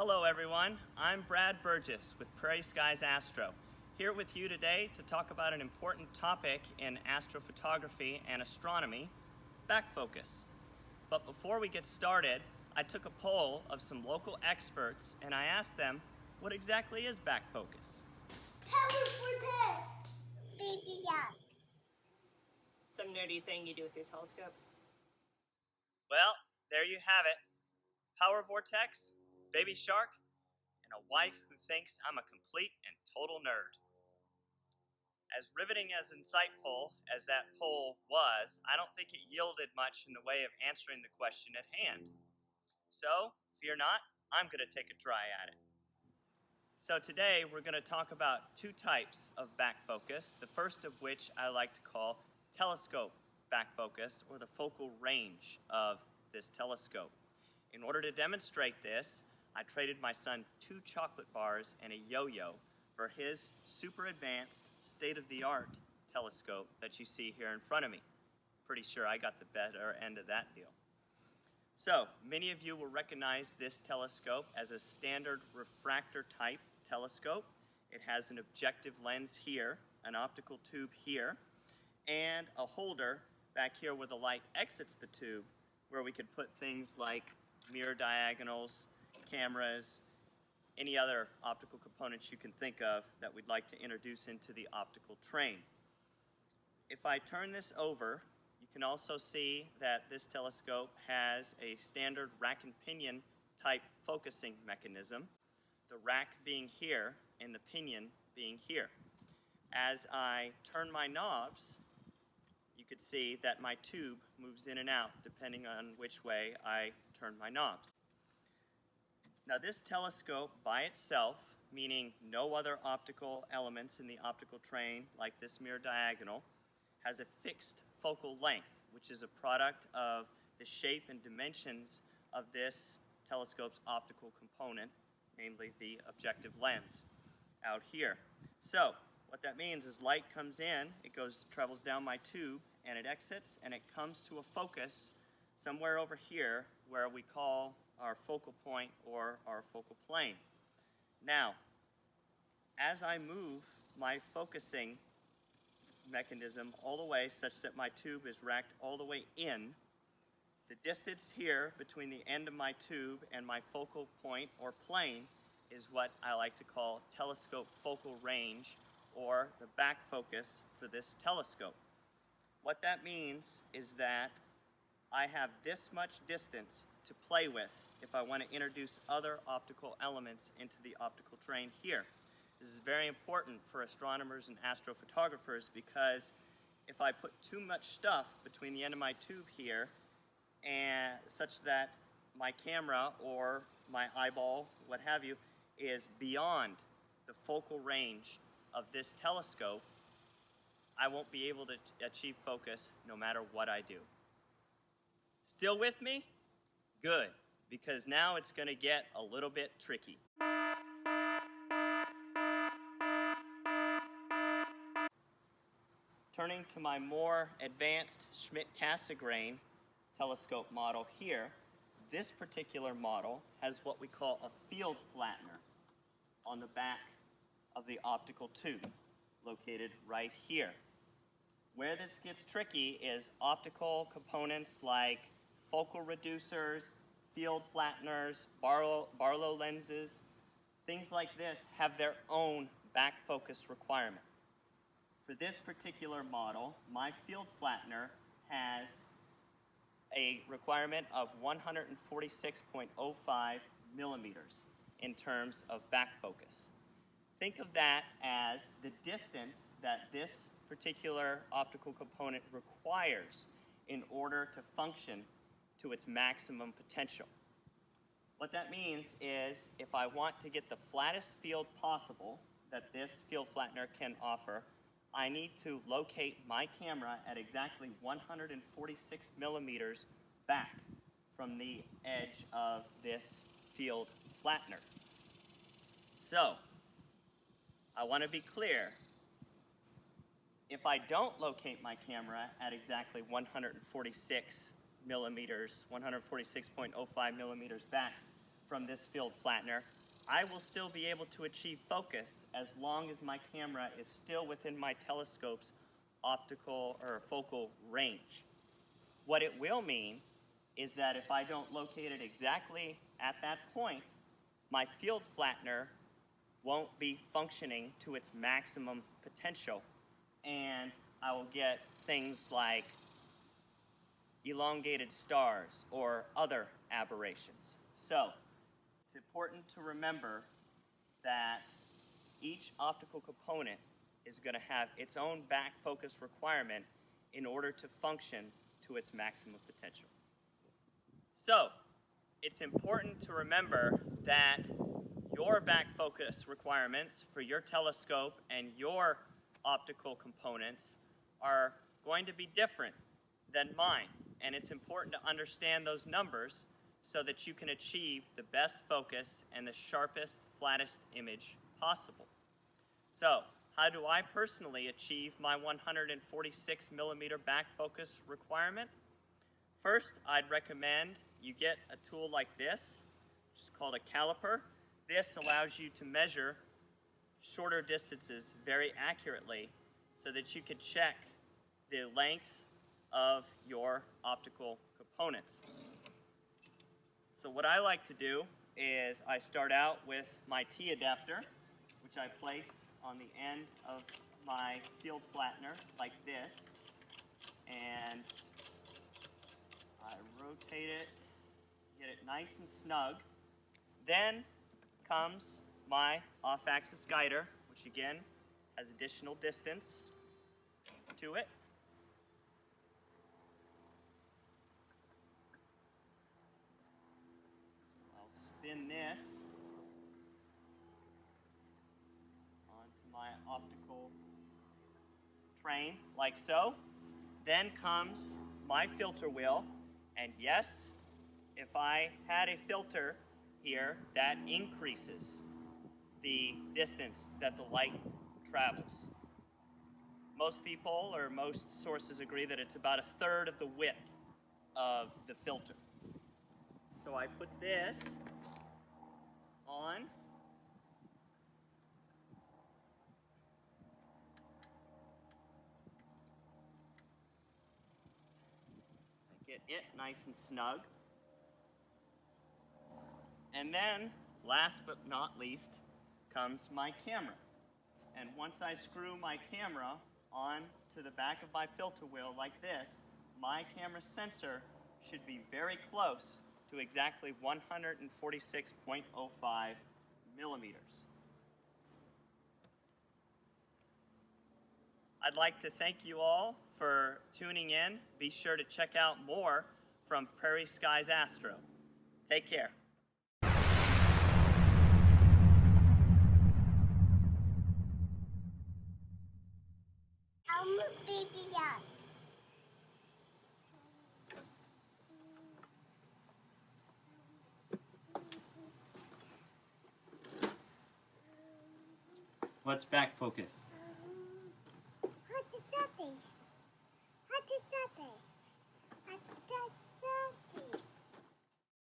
Hello everyone, I'm Brad Burgess with Prairie Skies Astro, here with you today to talk about an important topic in astrophotography and astronomy, back focus. But before we get started, I took a poll of some local experts and I asked them, what exactly is back focus? Teleporters! Baby Shark. Some nerdy thing you do with your telescope. Well, there you have it. Power vortex, baby shark, and a wife who thinks I'm a complete and total nerd. As riveting as insightful as that poll was, I don't think it yielded much in the way of answering the question at hand. So, fear not, I'm going to take a try at it. So today we're going to talk about two types of back focus, the first of which I like to call telescope back focus, or the focal range of this telescope. In order to demonstrate this, I traded my son 2 chocolate bars and a yo-yo for his super advanced, state-of-the-art telescope that you see here in front of me. Pretty sure I got the better end of that deal. So, many of you will recognize this telescope as a standard refractor type telescope. It has an objective lens here, an optical tube here, and a holder back here where the light exits the tube, where we could put things like mirror diagonals, cameras, any other optical components you can think of that we'd like to introduce into the optical train. If I turn this over, you can also see that this telescope has a standard rack and pinion type focusing mechanism, the rack being here and the pinion being here. As I turn my knobs, you could see that my tube moves in and out depending on which way I turn my knobs. Now this telescope by itself, meaning no other optical elements in the optical train like this mirror diagonal, has a fixed focal length, which is a product of the shape and dimensions of this telescope's optical component, namely the objective lens out here. So what that means is light comes in, it travels down my tube, and it exits, and it comes to a focus somewhere over here where we call our focal point or our focal plane. Now, as I move my focusing mechanism all the way such that my tube is racked all the way in, the distance here between the end of my tube and my focal point or plane is what I like to call telescope focal range, or the back focus for this telescope. What that means is that I have this much distance to play with if I want to introduce other optical elements into the optical train here. This is very important for astronomers and astrophotographers because if I put too much stuff between the end of my tube here, and such that my camera or my eyeball, what have you, is beyond the focal range of this telescope, I won't be able to achieve focus no matter what I do. Still with me? Good, because now it's going to get a little bit tricky. Turning to my more advanced Schmidt-Cassegrain telescope model here, this particular model has what we call a field flattener on the back of the optical tube, located right here. Where this gets tricky is optical components like focal reducers, field flatteners, Barlow lenses, things like this have their own back focus requirement. For this particular model, my field flattener has a requirement of 146.05 millimeters in terms of back focus. Think of that as the distance that this particular optical component requires in order to function to its maximum potential. What that means is if I want to get the flattest field possible that this field flattener can offer, I need to locate my camera at exactly 146 millimeters back from the edge of this field flattener. So, I want to be clear. If I don't locate my camera at exactly 146 millimeters, 146.05 millimeters back from this field flattener, I will still be able to achieve focus as long as my camera is still within my telescope's optical or focal range. What it will mean is that if I don't locate it exactly at that point, my field flattener won't be functioning to its maximum potential, and I will get things like elongated stars or other aberrations. So, it's important to remember that each optical component is going to have its own back focus requirement in order to function to its maximum potential. So, it's important to remember that your back focus requirements for your telescope and your optical components are going to be different than mine. And it's important to understand those numbers so that you can achieve the best focus and the sharpest, flattest image possible. So, how do I personally achieve my 146 millimeter back focus requirement? First, I'd recommend you get a tool like this, which is called a caliper. This allows you to measure shorter distances very accurately so that you can check the length of your optical components. So what I like to do is I start out with my T adapter, which I place on the end of my field flattener like this, and I rotate it, get it nice and snug. Then comes my off-axis guider, which again has additional distance to it. So I'll spin this onto my optical train like so. Then comes my filter wheel, and yes, if I had a filter here, that increases the distance that the light travels. Most people or most sources agree that it's about 1/3 of the width of the filter. So I put this on. I get it nice and snug. And then, last but not least, comes my camera. And once I screw my camera on to the back of my filter wheel like this, my camera sensor should be very close to exactly 146.05 millimeters. I'd like to thank you all for tuning in. Be sure to check out more from Prairie Skies Astro. Take care. I'm a baby yak. What's back focus?